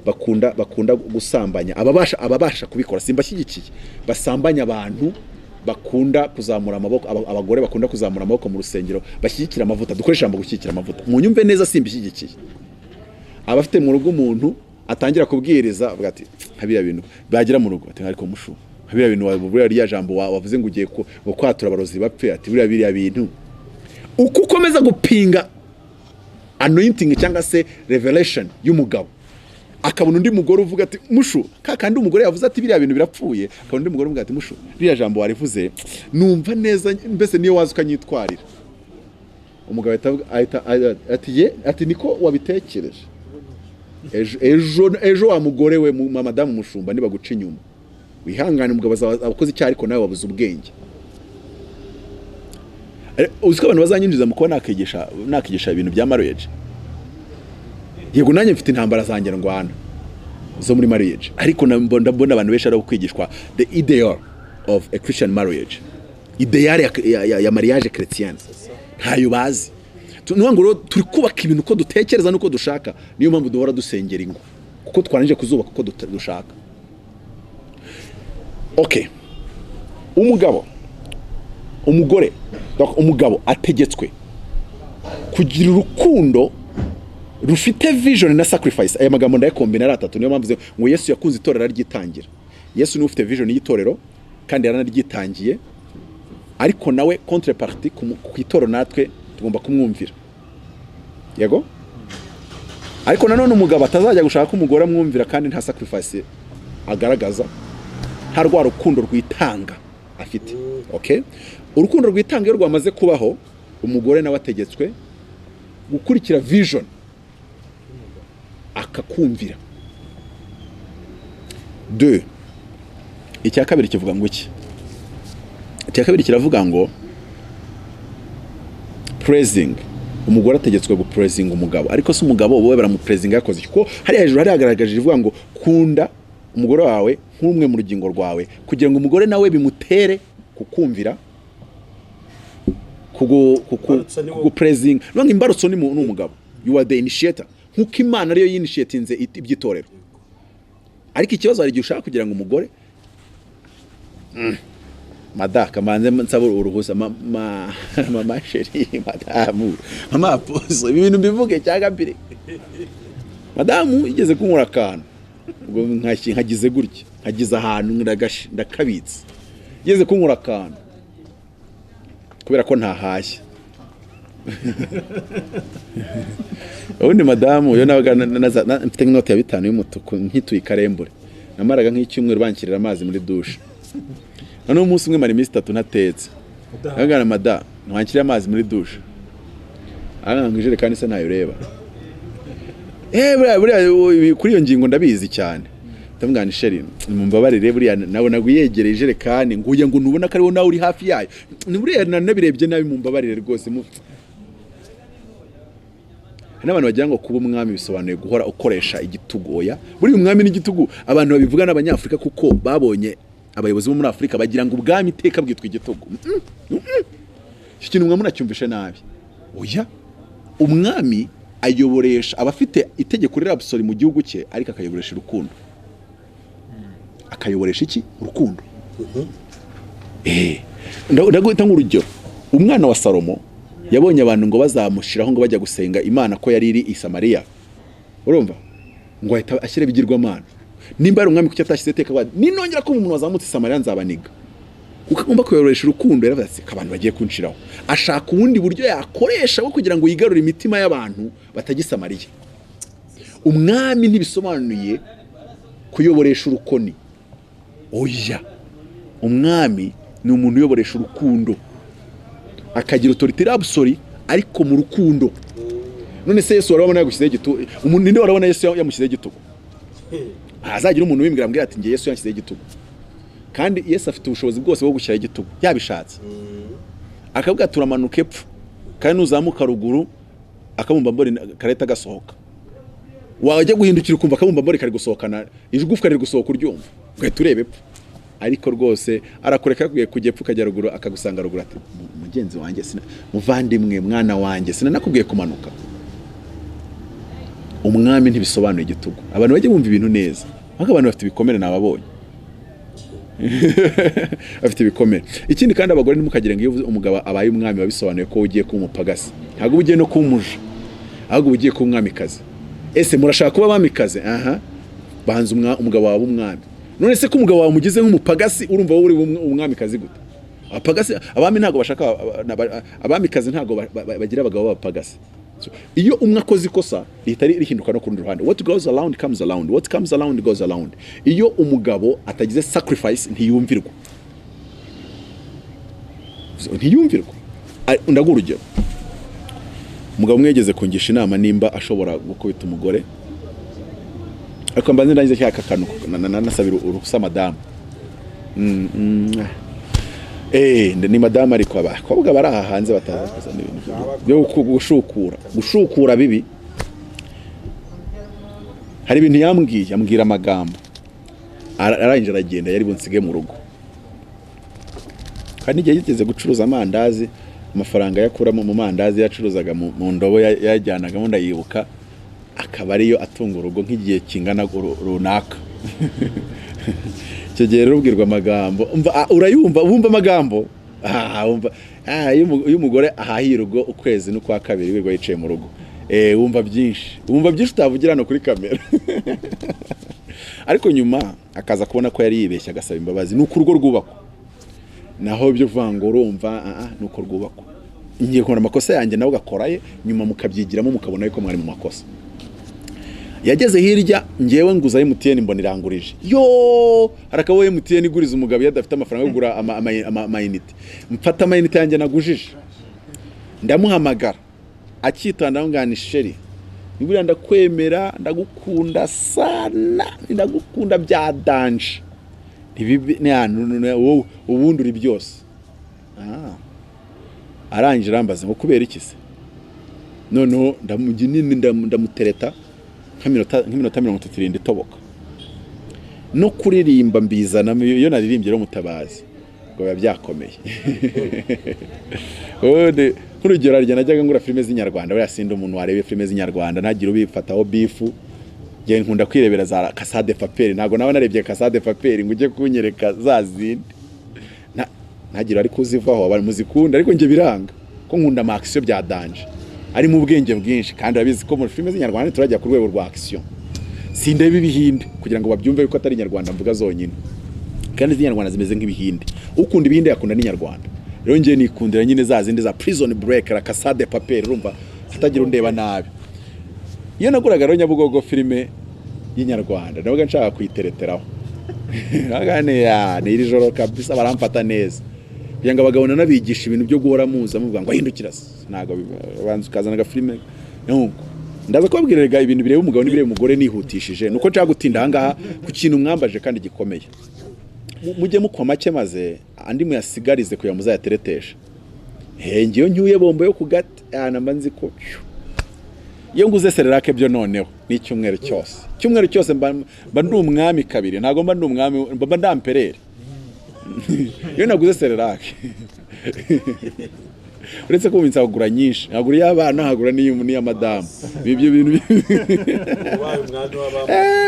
bakunda gusambanya ababasha kubikora simbashyigikiye. Basambanya abantu bakunda kuzamura amaboko, abagore bakunda kuzamura amaboko mu rusengero bashyigikira amavuta. Dukoresha ijambo gushyigikira amavuta. Munyumve neza simbishyigikiye. Abafite mu rugo umuntu atangira kubwiriza avuga ati habira bintu bagira mu rugo ati ariko mushu habira bintu wabura rya jambo wavuze ngo ugiye kwatura abarozi bapfe ati biriya bintu. Uko ukomeza gupinga anointing cyangwa se revelation y'umugabo akabona undi mugore uvuga ati mushu kandi umugore yavuze ati biriya bintu birapfuye, akabona undi mugore uvuga ati mushu biriya jambo warivuze numva neza mbese niyo wazi ukanyitwarira. Umugabo ati niko wabitekereje. Ejo wa mugore we madamu mushumba niba guca inyuma wihangane umugabo abakoze icyo ariko nawe wabuze ubwenge. uziko abantu bazanyinjiza mu kuba nakigisha ibintu bya marriage. Yego nanjye mfite intambara zanjye ndwana zo muri marriage, ariko ndabona abantu benshi ari kwigishwa the ideal of a Christian marriage, ideal ya mariage chrétienne ntayo bazi. Ngo turi kubaka ibintu uko dutekereza nuko dushaka, niyo mpamvu duhora dusengera ingo kuko twanije kuzubaka uko dushaka. Okay, umugabo ategetswe kugira urukundo rufite vision na sacrifice. Aya magambo ndayakombina ari atatu, niyo mpamvu ngo Yesu yakunze itorero ryitangira. Yesu ni ufite vision y'itorero kandi yaranaryitangiye, ariko nawe contrepartie ku itorero natwe tugomba kumwumvira. Yego, ariko nanone umugabo atazajya gushaka umugore amwumvira kandi nta sacrifice agaragaza, nta rwa rukundo rwitanga afite. Okay, urukundo rwitanga iyo rwamaze kubaho, umugore nawe ategetswe gukurikira vision akakumvira. 2, icya kabiri kivuga ngo iki? Icya kabiri kiravuga ngo praising. Umugore ategetswe gupraising umugabo, ariko se umugabo wowe baramupraising yakoze kuko hari hejuru hari agaragaje ivuga ngo kunda umugore wawe nk'umwe mu rugingo rwawe, kugira ngo umugore nawe bimutere kukumvira, kugupraising. None imbarutso ni umugabo, you are the initiator, nkuko Imana ariyo yinitiatinze ibyitorero. Ariko ikibazo hari igihe ushaka kugira ngo umugore madaka manze nsaba uruhusa mama sheri madamu mama poso ibintu mbivuge cyangwa mbere madamu igeze kunkura akantu ubwo nkagize gutya, nkagize ahantu ndakabitse, igeze kunkura akantu kubera ko ntahashye. Ubundi madamu yo nabaga mfite nk'inoti ya 5 y'umutuku nkituye Karembure, namaraga nk'icyumweru bankirira amazi muri douche. None umunsi umwe mari iminsi 3 ntatetse, agana madamu nwankirira amazi muri douche, ngijere kandi se nayo reba buriya kuri iyo ngingo ndabizi cyane. Ndamugana sheri mumbabarire buriya nawe naguyegereye ijerekani nguye ngo nubona ko ari wo nawe uri hafi yayo, ni buriya nabirebye nabi mumbabarire rwose. N'abantu bagira ngo kuba umwami bisobanuye guhora ukoresha igitugu. Oya, buri umwami n'igitugu abantu babivuga n'abanyafrika kuko babonye abayobozi bo muri Afrika bagira ngo ubwami iteka bwitwa igitugu. Ikintu umwe munacyumvishe nabi. Oya, umwami ayoboresha abafite itegeko riri absolu mu gihugu cye, ariko akayoboresha urukundo. Akayoboresha iki? Urukundo. Ndaguhita nk'urugero, umwana wa Salomo yabonye abantu ngo bazamushiraho ngo bajya gusenga Imana ko yari iri i Samariya. Urumva? Ngo ahita ashyira bigirwamana. Nimba ari umwami kuki atashyize teka badi ninongera ko umuntu wazamutse Samariya nzabaniga. Ukagomba kuyoboresha urukundo, yaravuze ko abantu bagiye kunshiraho. Ashaka ubundi buryo yakoresha bwo kugira ngo yigarure imitima y'abantu batagisamariye. Umwami ntibisobanuye kuyoboresha urukoni. Oya, umwami ni umuntu uyoboresha urukundo, akagira autorité absolue ariko mu rukundo. None se Yesu warabona yagushyize igitugu? Umuntu ninde warabona Yesu yamushyize igitugu? Azagira umuntu wimbwira ambwira ati ngiye Yesu yanshyize igitugu. Kandi Yesu afite ubushobozi bwose bwo gushyira igitugu yabishatse. Akavuga turamanuka epfo kandi nuzamuka ruguru akabumba mbori kareta gasohoka. Wajya guhindukira ukumva akabumba mbori kari gusohokana, ijugufwa riri gusohoka uryumva. Gwe turebe epfo. Ariko rwose arakureka kujya epfo kajya ruguru akagusanga ruguru ati mugenzi wanjye sina muvandimwe mwana wanjye sina nakubwiye kumanuka. Umwami ntibisobanuye igitugu. Abantu bajye bumva ibintu neza. Baka abantu bafite ibikomere nababonye. Afite ibikomere. Ikindi kandi abagore ntimukagira ngo iyo umugabo abaye umwami babisobanuye ko ugiye kuba umupagasi. Ntabwo ugiye no kumuja, ahubwo ugiye kuba umwamikazi. Ese murashaka kuba abamikazi? Banza umugabo wawe umwami. None se ko umugabo wawe mugize nk'umupagasi urumva wowe uri umwamikazi gute? Abapagasi abami ntago bashaka, abamikazi ntago bagira abagabo b'abapagasi. Iyo umwe akoze ikosa ritari rihinduka no ku rundi ruhande. What goes around comes around. What comes around goes around. Iyo umugabo atagize sacrifice ntiyumvirwa. Ntiyumvirwa. Ndaguha urugero. Umugabo mwegeze kungisha inama nimba ashobora gukubita umugore. Ariko mbanze ndagize cyaka kantu nasabira uruhusa madamu. ni madamu ariko abakobwa bari aha hanze bataza kuzana ibintu byo gushukura bibi. Hari ibintu yambwira amagambo arangije aragenda, yari bunsige mu rugo. Kandi igihe yigeze gucuruza amandazi, amafaranga yakura mu mandazi yacuruzaga mu ndobo yajyanagamo ndayibuka, akaba ariyo atunga urugo nk'igihe kingana runaka. Icyo gihe rero ubwirwa amagambo, urayumva wumva amagambo, iyo umugore ahahira urugo ukwezi n'ukwa kabiri wirwa yicaye mu rugo, wumva byinshi utavugira no kuri kamera. Ariko nyuma akaza kubona ko yari yibeshya, agasaba imbabazi, nuko urugo rwubakwa. Naho ibyo vanga urumva nuko rwubakwa. Ngiye kubona amakosa yanjye nawe gakoraye, nyuma mukabyigiramo mukabona yuko mwari mu makosa. Yageze hirya, ngewe nguza MTN mbona irangurije. Harakabaye MTN iguriza umugabo yadafite amafaranga yo kugura amayinite. Mfata amayinite yanjye nagujije, ndamuhamagara akitanda ngani sheri, nibura ndakwemera, ndagukunda sana, ndagukunda bya danje. Ntibibi wowe ubundi uri byose. Arangije arambaza ngo kubera iki se? Noneho ndamutereta nk'iminota 30 itoboka. No kuririmba mbizana iyo naririmbye Mutabazi ngo biba byakomeye. Nk'urugero arya najyaga ngura filime z'inyarwanda, bari asinda umuntu warebe filime z'inyarwanda ntagira ubifataho bifu. Ngiye nkunda kwirebera za Casa de Papel, ntago nawe narebye Casa de Papel ngo ujye kunyereka za zindi. Ntagira ari kuzivaho bari muzikunda, ariko nge biranga ko nkunda ma action bya danje. Ari mu bwenge bwinshi, kandi abizi ko mu filime z'inyarwanda turajya ku rwego rwa action. Sindebe ibihinde kugira ngo babyumve yuko atari inyarwanda mvuga zonyine. Kandi z'inyarwanda zimeze nk'ibihinde. Ukunda ibihinde yakunda n'inyarwanda. Rero ngiye nikundira nyine za zindi za Prison Break, la Casa de Papel, urumva atagira undeba nabi. Iyo naguraga rero Nyabugogo filime y'inyarwanda, nabaga nshaka kuyitereteraho. Nagane ni iri joro kabisa baramfata neza. Yanga abagabo nabigisha ibintu byo guhora muza muvuga ngo ahindukira, nago banzu kazanaga filime. Ndaza kubabwirega ibintu bireba umugabo n'ibireba umugore nihutishije, nuko nshaka gutinda ahangaha ku kintu mwambaje kandi gikomeye. Mujye mukwa make maze andi muyasigarize kuya muzayateretesha. Ngiyo nyuye bombo yo kugati namba nzi ko iyo nguze sererake byo noneho ni cyumweru cyose mba ndi umwami kabiri, ntago mba ndi umwami, mba ndamperere. Iyo naguze sererake uretse ko uminsi agura nyinshi, agura y'abana, agura n'iya madamu. Ibyo bintu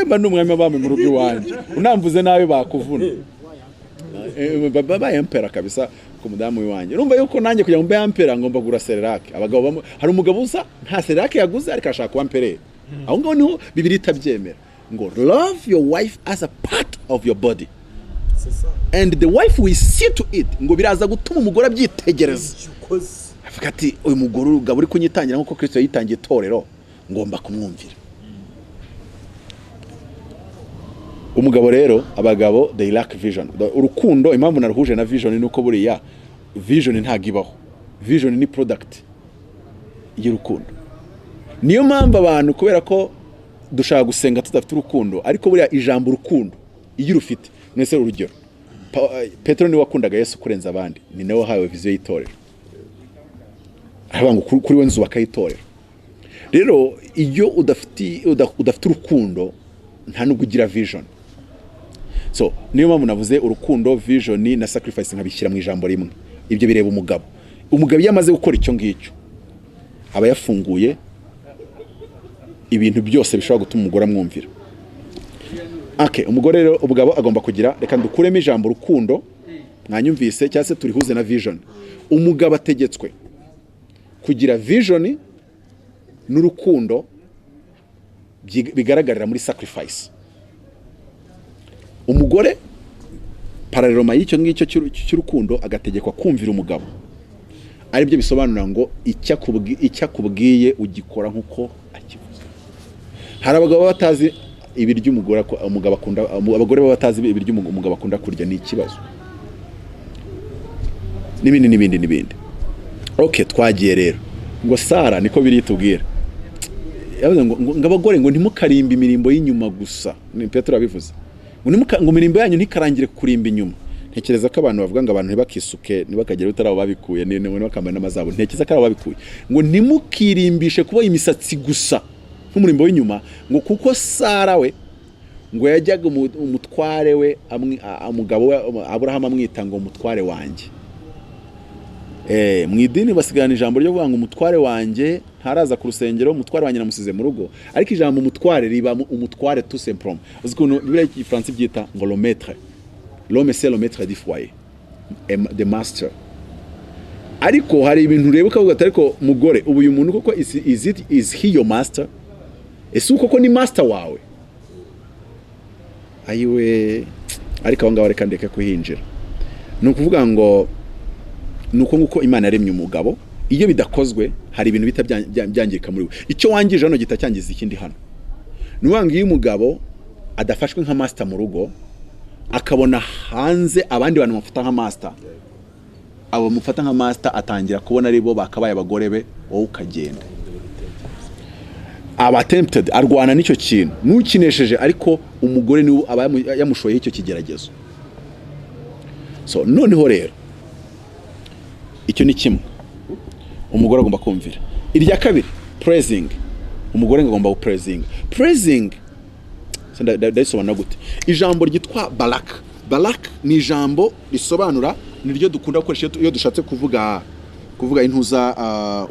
mba ndi umwami w'abami mu rugo iwanjye, unamvuze nawe bakuvuna. Baba yampera kabisa ku mudamu w'iwanjye. Urumva yuko nanjye kugira ngo mbe yampera ngomba gura sererake. Abagabo hari umugabo usa nta sererake yaguze ariko ashaka kumpere. Aho ngaho niho Bibiliya itabyemera ngo love your wife as a part of your body and the wife will see to it, ngo biraza gutuma umugore abyitegereza. Avuga ati uyu mugore ugabo uri kunyitangira nkuko Kristo yitangiye itorero, ngomba kumwumvira. Umugabo rero, abagabo they lack vision. Urukundo impamvu naruhuje na vision nuko buriya vision ntagibaho. Vision ni product y'urukundo. Niyo mpamvu abantu kubera ko dushaka gusenga tudafite urukundo, ariko buriya ijambo urukundo iyo urufite. Nese urugero, Petero ni wakundaga Yesu kurenza abandi, ni nawe hawe vision y'itorero. Abangu kuri we nzubaka y'itorero. Rero iyo udafite urukundo nta nubwo ugira vision. So niyo mpamvu navuze urukundo, vision na sacrifice nkabishyira mu ijambo rimwe. Ibyo bireba umugabo. Umugabo yamaze gukora icyo ngicyo, aba yafunguye ibintu byose bishobora gutuma umugore amwumvira. Umugore rero ubugabo agomba kugira, reka ndukuremo ijambo urukundo, mwanyumvise cyangwa se turihuze na vision. Umugabo ategetswe kugira vision n'urukundo bigaragarira muri sacrifice. Umugore paraleloma y'icyo ngicyo cy'urukundo agategekwa kumvira umugabo. Ari byo bisobanura ngo icyakubwiye ugikora nkuko akivuze. Hari abagabo batazi ibiryo umugabo akunda, abagore batazi ibiryo umugabo akunda kurya, ni ikibazo. Nibindi. Twagiye rero ngo Sara niko biri tubwira. Yavuze ngo abagore ngo ntimukarimba imirimbo y'inyuma gusa. Ni Petero abivuze. Ngo imirimbo yanyu ntikarangire kurimba inyuma. ntekereza ko abantu bavuga ngo abantu ntibakisuke ntibakagera utarabo babikuye bakambara n'amazabo, ntekereza ko ari babikuye ngo ntimukirimbishe kuba imisatsi gusa nk'umurimbo w'inyuma, ngo kuko Sara we ngo yajyaga umutware we umugabo we Aburahamu amwita ngo umutware wanjye. Mu idini basigana ijambo ryo kuvuga ngo umutware wanjye ntaraza ku rusengero, umutware wanjye namusize mu rugo, ariko ijambo umutware riba umutware tout simplement. Uzi ko bibiri y'Igifaransa byita ngo le maître. L'homme c'est le maître du foyer, the master. Ariko hari ibintu ureba ukavuga ati ariko mugore ubu uyu muntu koko is he your master? Ese uko ni master wawe? Ayiwe, ariko abangaba reka ndeke kuhinjira. Ni ukuvuga ngo nuko nguko Imana yaremye umugabo, iyo bidakozwe hari ibintu bita byangirika muri we. Icyo wangije hano gita cyangiza ikindi hano. Nuwanga iyo umugabo adafashwe nka master mu rugo, akabona hanze abandi bantu bamufata nka master, abo mufata nka master atangira kubona ari bo bakabaye abagore be, wowe ukagenda. Aba tempted, arwana n'icyo kintu nukinesheje, ariko umugore ni aba yamushoye icyo kigeragezo. So noneho rero icyo ni kimwe umugore agomba kumvira. Irya kabiri, praising. Umugore agomba gupraising. Praising ndayisobanura gute? Ijambo ryitwa barak. Barak ni ijambo risobanura, niryo dukunda gukoresha iyo dushatse kuvuga intuza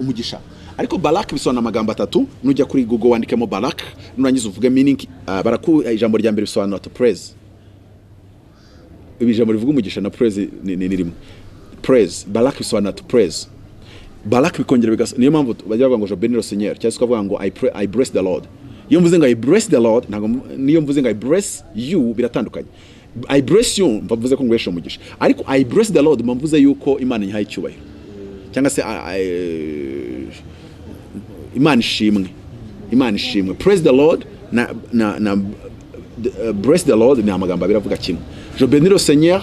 umugisha. Ariko barak bisobanura amagambo atatu. Nujya kuri Google wandikemo barak, nurangiza uvuge meaning. Baraku ijambo rya mbere bisobanura to praise. Ijambo rivuga umugisha na praise ni rimwe. Praise, barak bisobanura to praise. Barak bikongera bigasa, niyo mpamvu bajya bavuga ngo je bénis le Seigneur, cyangwa se kuvuga ngo I bless the Lord. Iyo mvuze ngo I bless the Lord, ntago niyo mvuze ngo I bless you biratandukanye. I bless you mvuze ko ngwesha umugisha, ariko I bless the Lord mvuze yuko Imana nyahaye icyubahiro, cyangwa se Imana ishimwe. Praise the Lord na bless the Lord ni amagambo biravuga kimwe. Je bénis le Seigneur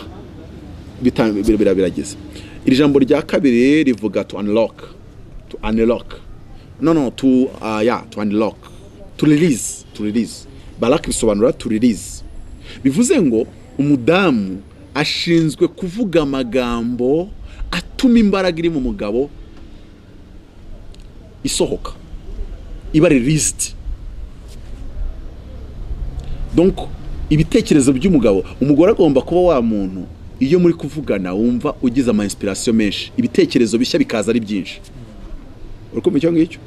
biragize. Iri jambo rya kabiri rivuga to unlock. To unlock, to release. Barak bisobanura to release. Bivuze ngo umudamu ashinzwe kuvuga amagambo atuma imbaraga iri mu mugabo isohoka, iba released. Donc ibitekerezo by'umugabo, umugore agomba kuba wa muntu iyo muri kuvugana wumva ugize ama inspiration menshi, ibitekerezo bishya bikaza ari byinshi. Urukumva icyo ngicyo?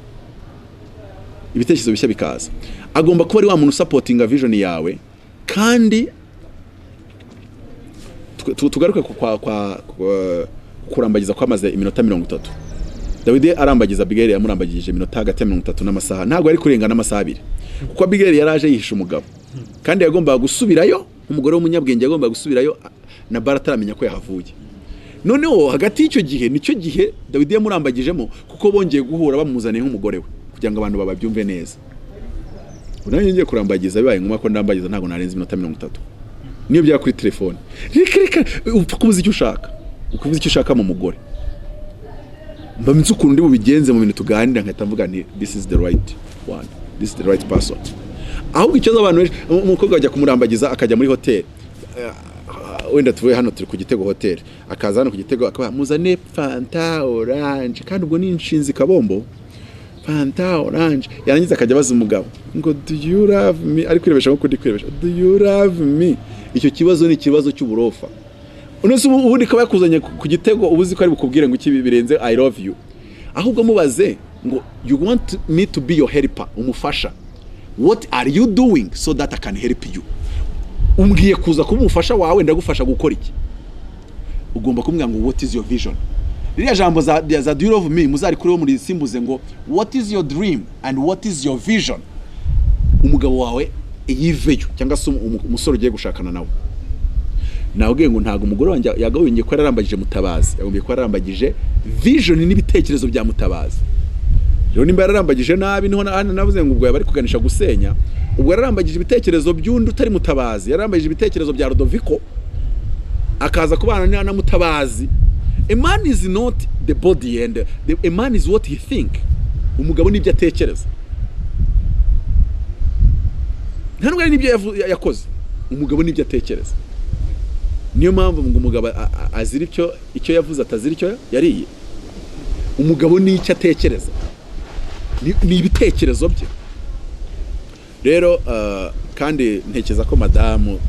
Ibitekerezo bishya bikaza. Agomba kuba ari wa muntu supportinga vision yawe, kandi tugaruke kwa kurambagiza kwamaze iminota 30. Dawidi arambagiza Abigail, yamurambagije iminota hagati ya 30 n'amasaha, ntabwo ari kurenga n'amasaha 2, kuko Abigail yaraje yihisha umugabo, kandi yagomba gusubirayo. Umugore w'umunyabwenge yagomba gusubirayo, na Barataramenya ko yahavuye. Noneho hagati y'icyo gihe nicyo gihe Dawidi yamurambagijemo, kuko bongeye guhura bamuzaniye nk'umugore we, kugira ngo abantu bababyumve neza. Unanye ngiye kurambagiza bibaye nguma ko ndambagiza ntago narenze iminota 30. Niyo bya kuri telefone. Reka upfa kubuza icyo ushaka. Ukubuza icyo ushaka mu mugore. Mbamutse ukundi bubigenze mu bintu tuganira, nkahita mvuga nti this is the right one. This is the right person. Ahubwo icyo abantu umukobwa ajya kumurambagiza akajya muri hotel. Wenda tuvuye hano turi ku Gitego hotel, akaza hano ku Gitego akaba muzane Fanta orange, kandi ubwo ni inshinzi kabombo. Fanta orange, yarangiza akajya baza umugabo ngo do you love me, ari kwirebesha nko kuri kwirebesha, do you love me. Icyo kibazo ni ikibazo cy'uburofa. Unose ubundi kaba yakuzanye ku Gitego, ubuzi ko ari bukubwire ngo iki birenze I love you. Ahubwo mubaze ngo you want me to be your helper, umufasha. What are you doing so that I can help you? Umbwiye kuza kuba umufasha wawe, ndagufasha gukora iki? Ugomba kumbwira ngo what is your vision. Ririya jambo za do you love me muzari kuri wo muri simbuze ngo what is your dream and what is your vision. Umugabo wawe yiveyo, cyangwa se umusore ugiye gushakana nawe. Nawe ngo ntago umugore wanjye yagawingiye ko yarambagije Mutabazi, yagombiye ko yarambagije vision n'ibitekerezo bya Mutabazi. Rero nimba yarambagije nabi, niho navuze ngo ubwo yabari kuganisha gusenya. Ubwo yarambagije ibitekerezo by'undi utari Mutabazi, yarambagije ibitekerezo bya Rodoviko, akaza kubana na Mutabazi. A man is not the body, and a man is what he think. Umugabo nibyo atekereza, ntabwo ari nibyo yakoze. Umugabo nibyo atekereza. niyo mpamvu ngo umugabo azira icyo yavuze atazira icyo yariye. Umugabo ni icyo atekereza, ni ibitekerezo bye. Rero kandi ntekeza ko madamu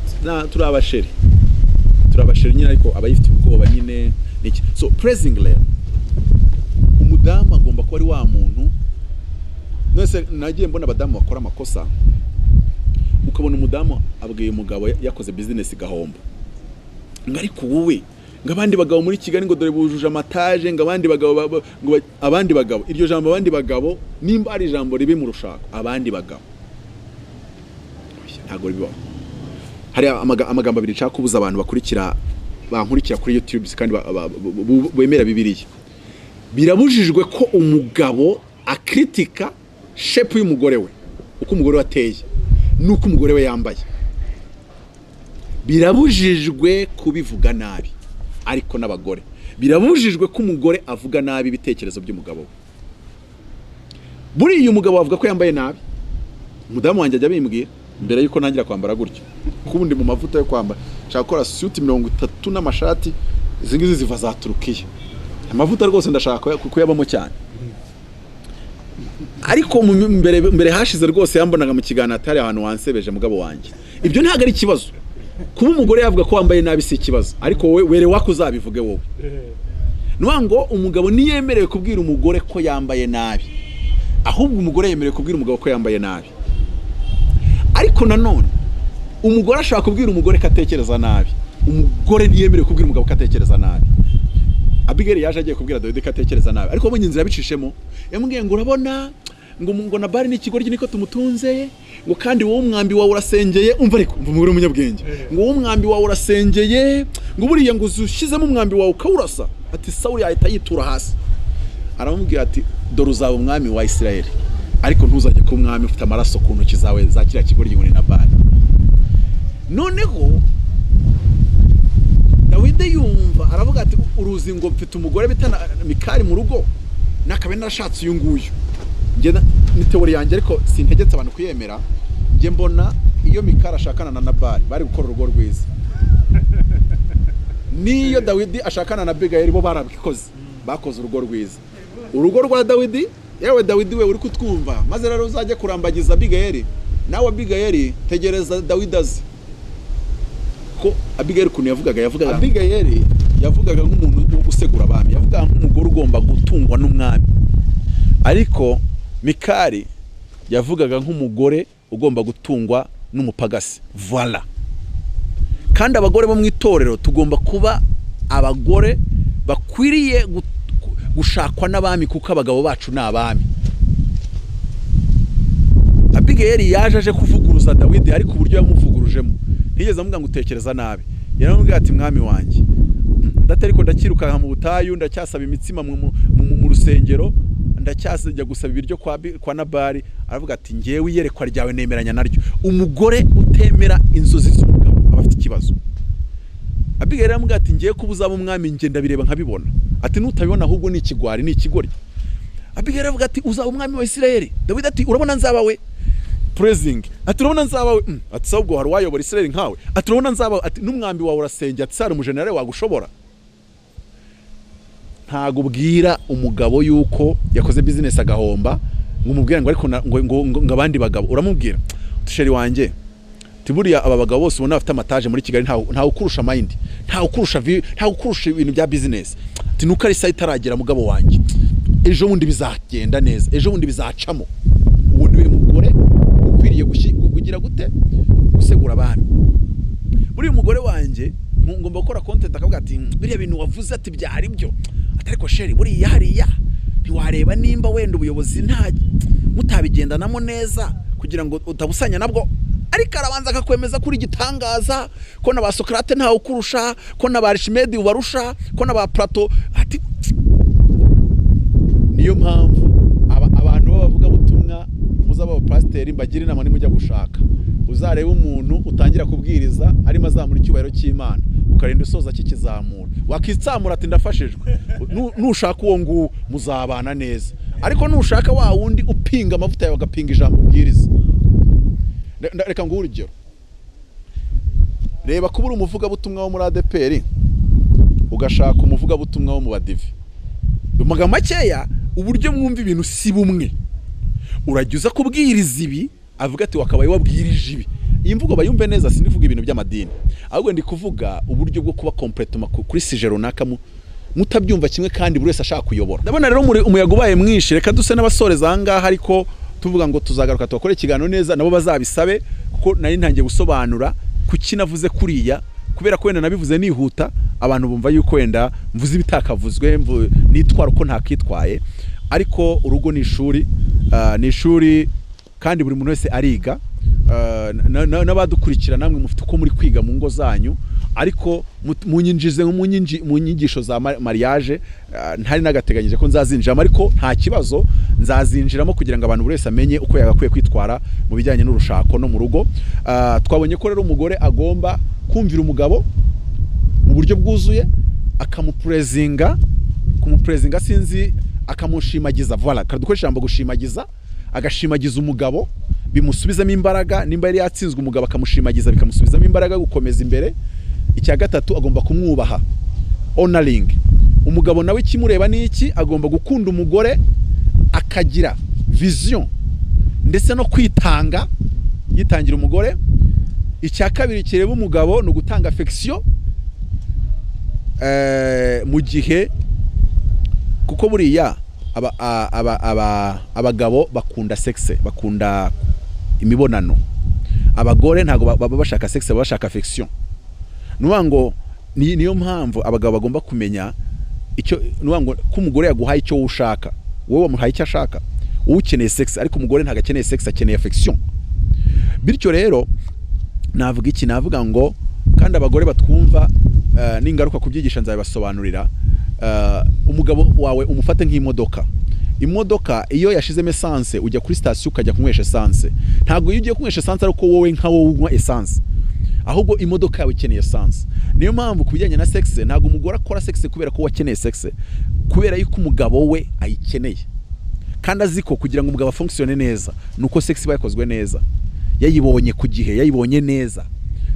turabasheri nyine, ariko abayifite ubwoba nyine niki. So praising rero umudamu agomba kuba ari wa muntu. Nese nagiye mbona abadamu bakora amakosa, ukabona umudamu abwiye umugabo yakoze business gahomba, ariko wowe ngabandi bagabo muri Kigali ngo dore bujuje amataje, ngabandi bagabo abandi bagabo, iryo jambo abandi bagabo nimba ari ijambo ribi mu rushako, abandi bagabo ntago ribaho. Hari amagambo abiri nshaka kubuza abantu bankurikira kuri YouTube kandi bemera Bibiliya. Birabujijwe ko umugabo akritika shape y'umugore we, uko umugore wateye nuko umugore we yambaye. Birabujijwe kubivuga nabi. Ariko n'abagore birabujijwe ko umugore avuga nabi ibitekerezo by'umugabo we. Buriya umugabo avuga ko yambaye nabi, umudamu wanjye ajya bimbwira mbere yuko ntangira kwambara gutyo, kubundi mu mavuta yo kwambara nshaka gukora suit 30 n'amashati, izi ngizi ziva za Turukiya, amavuta rwose ndashaka kuyabamo cyane. Ariko mbere hashize rwose yambonaga mu kiganiro atari ahantu wansebeje mugabo wanjye. Ibyo ntago ari ikibazo, kuba umugore yavuga ko wambaye nabi si ikibazo, ariko were wako uzabivuge wowe. Nwango umugabo niyemerewe kubwira umugore ko yambaye nabi, ahubwo umugore yemerewe kubwira umugabo ko yambaye nabi. Ariko nanone umugore ashaka kubwira umugore ko atekereza nabi, umugore niyemerewe kubwira umugabo ko atekereza nabi. Abigail yaje agiye kubwira Dawidi ko atekereza nabi, ariko abonye inzira bicishemo yamubwiye ngo urabona ngo Nabali ni ikigoryi niko tumutunze, ngo kandi wowe umwambi wawe urasengeye. Umva ariko umugore umunyabwenge, ngo wowe umwambi wawe urasengeye, ngo buriya ngo ushizemo umwambi wawe ukawurasa. Ati Sawuli yahita yitura hasi. Aramubwira ati dore uzaba umwami wa Isirayeli, ariko ntuzajye ku mwami ufite amaraso ku ntoki zawe za kiriya kigoryi ngo ni Nabali. Noneho Dawidi yumva aravuga ati uruzi ngo mfite umugore bitana Mikali mu rugo, nakabe narashatse uyu nguyu. Ngenda ni teori yanjye, ariko sintegetse abantu kuyemera. Nge mbona iyo Mikali ashakana na Nabali bari gukora urugo rwiza, niyo Dawidi ashakana na Abigail bo barabikoze, bakoze urugo rwiza. Urugo rwa Dawidi, yewe Dawidi we uri kutwumva, maze rero uzajye kurambagiza Abigail, nawe Abigail tegereza Dawidi azi ko Abigail kuntu yavugaga Abigail yavugaga nk'umuntu usegura abami, yavugaga nk'umugore ugomba gutungwa n'umwami. Ariko Mikali yavugaga nk'umugore ugomba gutungwa n'umupagasi. Voilà. Kandi abagore bo mu itorero tugomba kuba abagore bakwiriye gushakwa n'abami, kuko abagabo bacu ni abami. Abigail yaje aje kuvuguruza Dawidi, ariko uburyo yamuvugurujemo ntiyigeze amuga ngo utekereza nabi. Yaramubwira ati mwami wanjye ndatariko ndakiruka mu butayu, ndacyasaba imitsima mu rusengero, ndacyasajya gusaba ibiryo kwa Nabali. Aravuga ati ngewe iyerekwa ryawe nemeranya naryo. Umugore utemera inzozi z'umugabo aba afite ikibazo. Abigail aramubwira ati ngiye kubuza abo mwami nge ndabireba nkabibona. Ati nutabibona ahubwo ni ikigwari, ni ikigoryi. Abigail aravuga ati uzaba umwami wa Isirayeli. Dawidi ati urabona nzaba we praising. Ati urabona nzaba we. Ati sabwo hari wayobora Isirayeli nkawe. Ati urabona nzaba. Ati n'umwambi wawe urasenge. Ati sare umujenerali wagushobora. Ntago ubwira umugabo yuko yakoze business agahomba ngo umubwira ngo ariko ngo abandi bagabo. Uramubwira tusheri wanjye tiburiya aba bagabo bose ubona bafite amataje muri Kigali nta ukurusha mind, nta ukurusha ibintu bya business. Ati nuko ari site aragera mugabo wanjye, ejo bundi bizagenda neza, ejo bundi bizacamo. Uwo niwe mugore ukwiriye kugira gute gusegura abami. Buri umugore wanjye ngomba gukora content akavuga ati biriya bintu wavuze ati byari byo. Atariko sheri buriya hariya ntiwareba nimba wenda ubuyobozi nta mutabigendanamo neza kugira ngo utabusanya nabwo. Ariko arabanza akakwemeza kuri gitangaza ko na ba Socrate nta ukurusha, ko na ba Archimedes ubarusha, ko na ba Plato. Ati niyo mpamvu abantu bavuga butumwa muzaba pasiteri mbagira inama nimujya gushaka uzareba umuntu utangira kubwiriza arimo azamura icyubahiro cy'Imana ukarinda usoza kikizamura, wakitsamura ati ndafashijwe. Nushaka uwo nguwo muzabana neza, ariko nushaka wa wundi upinga amavuta yawe agapinga ijambo ubwiriza. Reka nguhe urugero. reba kuba uri umuvugabutumwa wo muri ADPR ugashaka umuvugabutumwa wo mu badive, umaga makeya uburyo mwumva ibintu si bumwe. Urajya kubwiriza ibi avuga ati wakabaye wabwirije ibi. Iyi mvugo bayumve neza, sinivuga ibintu by'amadini, ahubwo ndi kuvuga uburyo bwo kuba complètement kuri sije runaka mutabyumva kimwe kandi buri wese ashaka kuyobora. Ndabona rero umuyaga ubaye mwinshi, reka duse n'abasoreza ahangaha, ariko tuvuga ngo tuzagaruka tubakore ikiganiro neza, nabo bazabisabe, kuko nari ntangiye gusobanura kuki navuze kuriya, kubera ko wenda nabivuze nihuta, abantu bumva yuko wenda mvuze ibitakavuzwe, nitwara uko ntakitwaye. Ariko urugo ni ishuri kandi buri muntu wese ariga, n'abadukurikira namwe mufite uko muri kwiga mu ngo zanyu, ariko munyinjize mu nyigisho za mariage, ntari nagateganyije ko nzazinjiramo, ariko nta kibazo nzazinjiramo kugira ngo abantu buri wese amenye uko yagakwiye kwitwara mu bijyanye n'urushako no mu rugo. Twabonye ko rero umugore agomba kumvira umugabo mu buryo bwuzuye, kumupurezinga sinzi, akamushimagiza. Voilà, kadukoresha ijambo gushimagiza, agashimagiza umugabo, bimusubizamo imbaraga. Nimba yari yatsinzwe, umugabo akamushimagiza bikamusubizamo imbaraga gukomeza imbere. Icya gatatu, agomba kumwubaha, honoring. Umugabo nawe kimureba niki, agomba gukunda umugore, akagira vision ndetse no kwitanga, yitangira umugore. Icya kabiri kireba umugabo no gutanga affection mu gihe, kuko buriya abagabo bakunda sexe, bakunda imibonano. Abagore ntago baba bashaka sexe, baba bashaka affection. Nuwa ngo niyo mpamvu abagabo bagomba kumenya icyo, nuwa ngo ko umugore yaguhaye icyo ushaka, wowe wamuhaye icyo ashaka. Wowe ukeneye sexe, ariko umugore ntago akeneye sexe, akeneye affection. Bityo rero navuga ngo kandi abagore batwumva, n'ingaruka kubyigisha nzabibasobanurira. Umugabo wawe umufate nk'imodoka. Imodoka iyo yashizemo essence, ujya kuri station ukajya kunywesha essence. Ntago iyo ugiye kunywesha essence ariko wowe nka wowe unywa essence, ahubwo imodoka yawe ikeneye essence. Niyo mpamvu kubijyanye na sexe, ntago umugore akora sexe kubera ko wakeneye sexe, kubera yuko umugabo we ayikeneye, kandi aziko kugira ngo umugabo functione neza nuko sexe bayikozwe neza, yayibonye ku gihe, yayibonye neza.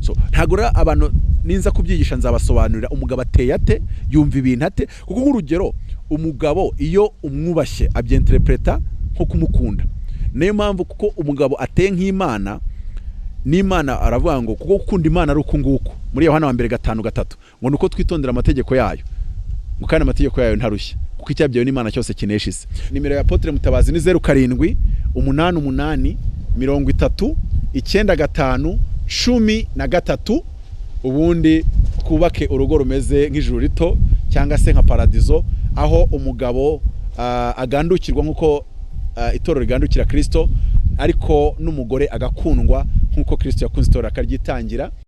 So ntago abantu ninza kubyigisha nzabasobanurira umugabo ateye ate, yumva ibintu ate. Kuko nk'urugero, umugabo iyo umwubashye abyinterpreta nko kumukunda. Niyo mpamvu kuko umugabo ateye nk'Imana, n'Imana aravuga ngo kuko gukunda Imana ari uko nguko, muri Yohana 1:5 ngo nuko twitondera amategeko yayo, ngo kandi amategeko yayo ntarushya, kuko icyabyaye n'Imana cyose kinesha isi. Nimero ya Apotre Mutabazi ni 07 88 30 95 13. Ubundi twubake urugo rumeze nk'ijuru rito cyangwa se nka paradizo, aho umugabo agandukirwa nk'uko itorero rigandukira Kristo, ariko n'umugore agakundwa nk'uko Kristo yakunze itorero akaryitangira.